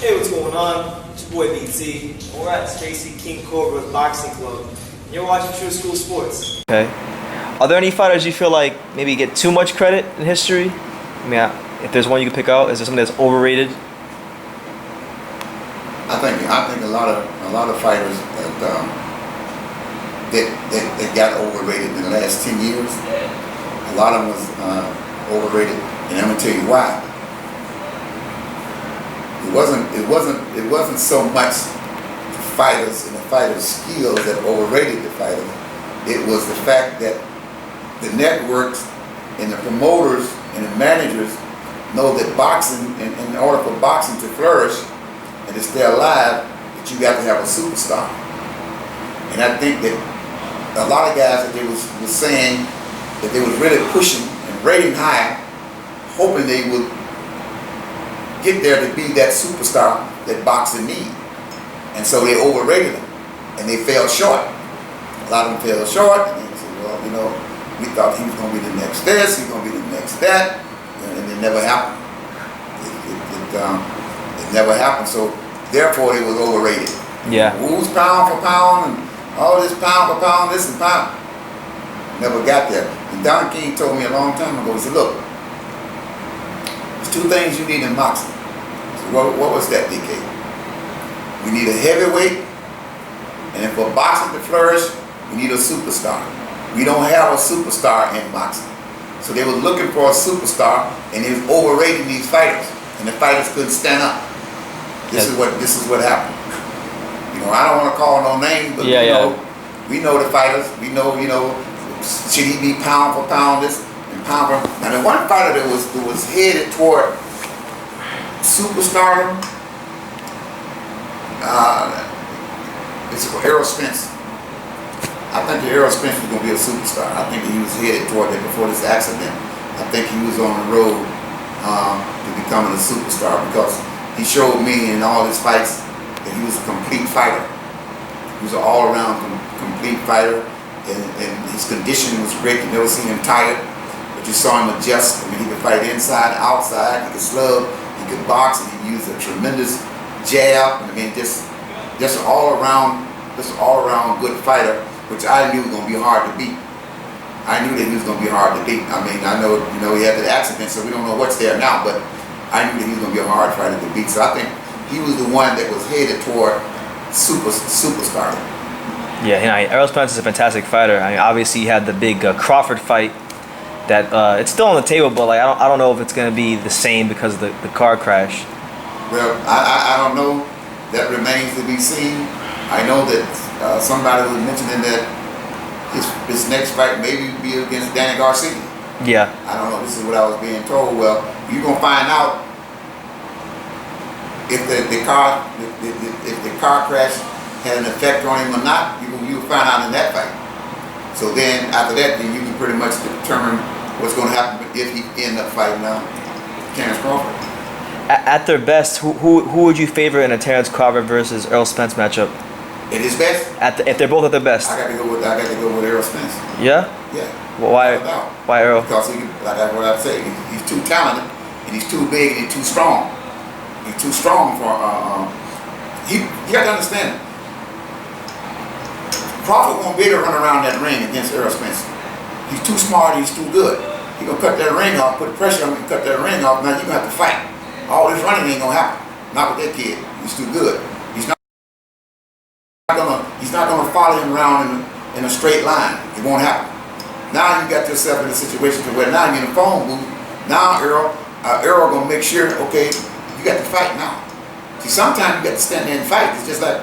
Hey, what's going on? It's your boy BT. We're at Stacey McKinley Boxing Club. You're watching True School Sports. Okay. Are there any fighters you feel like maybe get too much credit in history? I mean, if there's one you can pick out, is there something that's overrated? I think a lot of fighters that got overrated in the last 10 years. A lot of them was overrated, and I'm gonna tell you why. It wasn't so much the fighters and the fighters' skills that overrated the fighters. It was the fact that the networks and the promoters and the managers know that boxing, in order for boxing to flourish and to stay alive, that you got to have a superstar. And I think that a lot of guys that they was saying that they was really pushing and rating high, hoping they would get there to be that superstar that boxing need. And so they overrated them, and they fell short. A lot of them fell short, and they said, well, you know, we thought he was going to be the next this, he's going to be the next that, and it never happened. It never happened, so therefore it was overrated. Yeah. Who's pound for pound, and all this pound for pound, this and pound. Never got there. And Don King told me a long time ago, he said, look, there's two things you need in boxing. So what was that, DK? We need a heavyweight, and for boxing to flourish, we need a superstar. We don't have a superstar in boxing. So they were looking for a superstar, and they was overrating these fighters, and the fighters couldn't stand up. This is what happened. You know, I don't want to call no names, but we know the fighters. We know, should he be pound for pound this and pound for? Now the one fighter that was headed toward superstardom, it's Errol Spence. I think Errol Spence was going to be a superstar. I think he was headed toward that before this accident. I think he was on the road to becoming a superstar because he showed me in all his fights that he was a complete fighter. He was an all-around complete fighter, and his condition was great. You never seen him tired, but you saw him adjust. I mean, he could fight inside, outside. He could slug. He could box, and he used a tremendous jab. I mean, just an all-around good fighter, which I knew was going to be hard to beat. I knew that he was going to be hard to beat. I mean, I know, he had that accident, so we don't know what's there now, but I knew that he was going to be a hard fighter to beat. So I think he was the one that was headed toward superstar. Yeah, Errol Spence is a fantastic fighter. I mean, obviously he had the big Crawford fight that it's still on the table, but like I don't know if it's going to be the same because of the car crash. Well, I don't know. That remains to be seen. I know that somebody was mentioning that his next fight maybe be against Danny Garcia. Yeah. I don't know. This is what I was being told. Well, you're gonna find out if the car crash had an effect on him or not. You'll find out in that fight. So then after that, then you can pretty much determine what's going to happen if he end up fighting Terence Crawford. At their best, who would you favor in a Terence Crawford versus Errol Spence matchup? At his best? If they're both at their best. I got to go with Errol Spence. Yeah? Yeah. Well, why Errol? Because like what I say, he's too talented, and he's too big, and he's too strong. He's too strong for you got to understand. Crawford won't be able to run around that ring against Errol Spence. He's too smart, he's too good. He's gonna cut that ring off, put pressure on him, cut that ring off. Now you're gonna have to fight. All this running ain't gonna happen. Not with that kid. He's too good. He's not gonna follow him around in a straight line. It won't happen. Now you got yourself in a situation where now you're in a phone booth. Now Errol gonna make sure, okay, you got to fight now. See, sometimes you got to stand there and fight. It's just like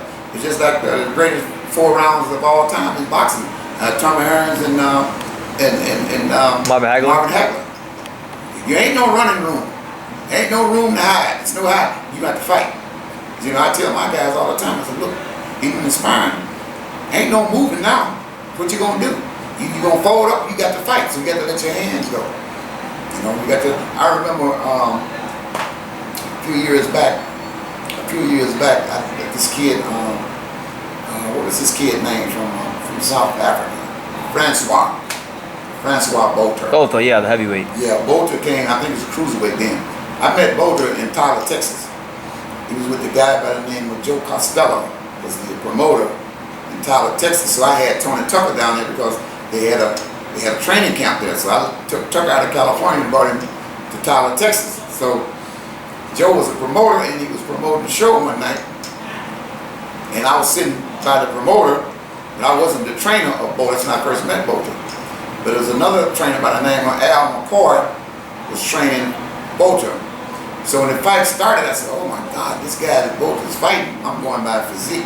the greatest 4 rounds of all time in boxing. Tommy Hearns and Marvin Hagler. You ain't no running room. Ain't no room to hide. It's no hide. You got to fight. I tell my guys all the time, I said, look, even in sparring, ain't no moving now. What you gonna do? You gonna fold up, you got to fight. So you got to let your hands go. You got to. I remember a few years back, this kid, what was this kid named from South Africa? Francois Bolter. Bolter, yeah, the heavyweight. Yeah, Bolter came, I think it was a cruiserweight then. I met Bolter in Tyler, Texas. He was with the guy by the name of Joe Costello, was the promoter in Tyler, Texas. So I had Tony Tucker down there because they had a training camp there. So I took Tucker out of California and brought him to Tyler, Texas. So Joe was a promoter and he was promoting the show one night. And I was sitting by the promoter, and I wasn't the trainer of Bolter. That's when I first met Bolter. But there was another trainer by the name of Al McCoy was training Bolter. So when the fight started, I said, oh my God, this guy that Bolter's fighting, I'm going by physique.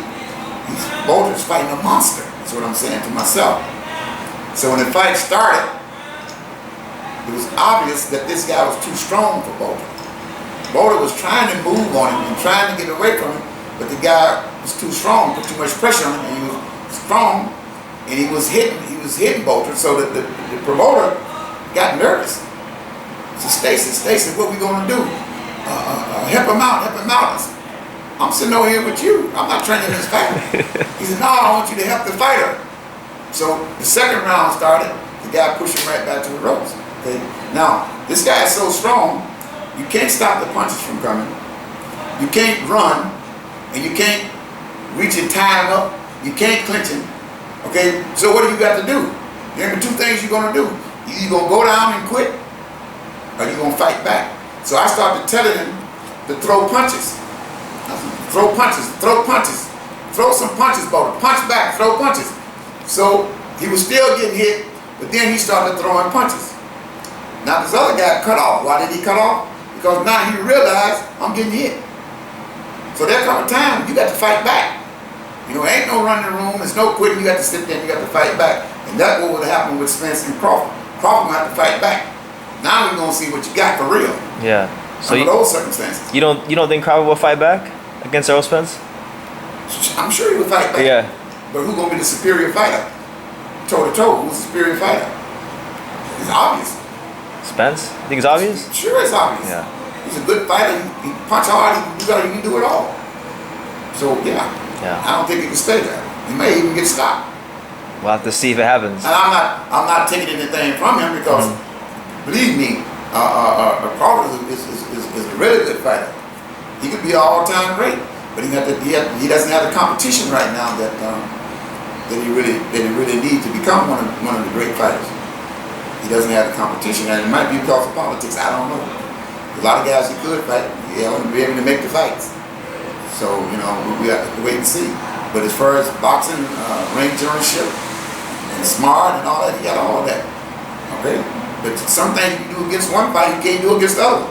Bolter's fighting a monster. That's what I'm saying to myself. So when the fight started, it was obvious that this guy was too strong for Bolter. Bolter was trying to move on him and trying to get away from him, but the guy was too strong, put too much pressure on him, and he was strong, and he was hitting Bolter. So the promoter got nervous. So Stacey, what we gonna do? Help him out. I said, I'm sitting over here with you. I'm not training this fighter. He said, no, I want you to help the fighter. So the second round started, the guy pushed him right back to the ropes. Okay? Now, this guy is so strong, you can't stop the punches from coming. You can't run, and you can't reach and tie him up. You can't clinch him. Okay? So what do you got to do? There are two things you're gonna do. You're either gonna go down and quit, or you're gonna fight back. So I started telling him to throw punches. Throw punches, throw some punches, Bolter. Punch back, throw punches. So he was still getting hit, but then he started throwing punches. Now this other guy cut off. Why did he cut off? Because now he realized I'm getting hit. So there come a time you got to fight back. You know, ain't no running the room, there's no quitting, you got to sit there and you got to fight back. And that's what would happen with Spence and Crawford. Crawford gonna have to fight back. Now we're gonna see what you got for real. Yeah. So under those circumstances. You don't think Crawford will fight back against Errol Spence? I'm sure he will fight back. Yeah. But who's gonna be the superior fighter? Toe to toe, who's the superior fighter? It's obvious. Spence? You think it's obvious? Sure, it's obvious. Yeah. He's a good fighter. He punch hard. He can do it all. So yeah. I don't think he can stay there. He may even get stopped. We'll have to see if it happens. And I'm not taking anything from him because, believe me, Crawford is a really good fighter. He could be an all-time great, but he doesn't have the competition right now that he really needs to become one of the great fighters. He doesn't have the competition, and it might be because of politics. I don't know. A lot of guys who could fight, they won't be able to make the fights. So we have to wait and see. But as far as boxing, ring generalship, and smart and all that, he got all of that. Okay. But some things you do against one fight, you can't do against the other.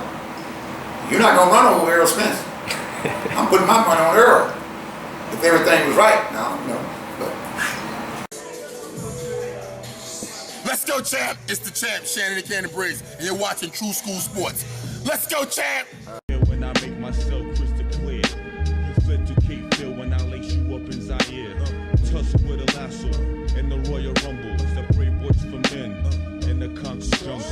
You're not gonna run over Errol Spence. I'm putting my money on Errol. If everything was right, but. Let's go, champ! It's the champ, Shannon the Cannon Briggs, and you're watching True School Sports. Let's go, champ! When I make myself crystal clear, you flip to Cape Phil when I lace you up in Zaire. Tussle with a lasso in the Royal Rumble. Separate boys from men in the conscious jungle.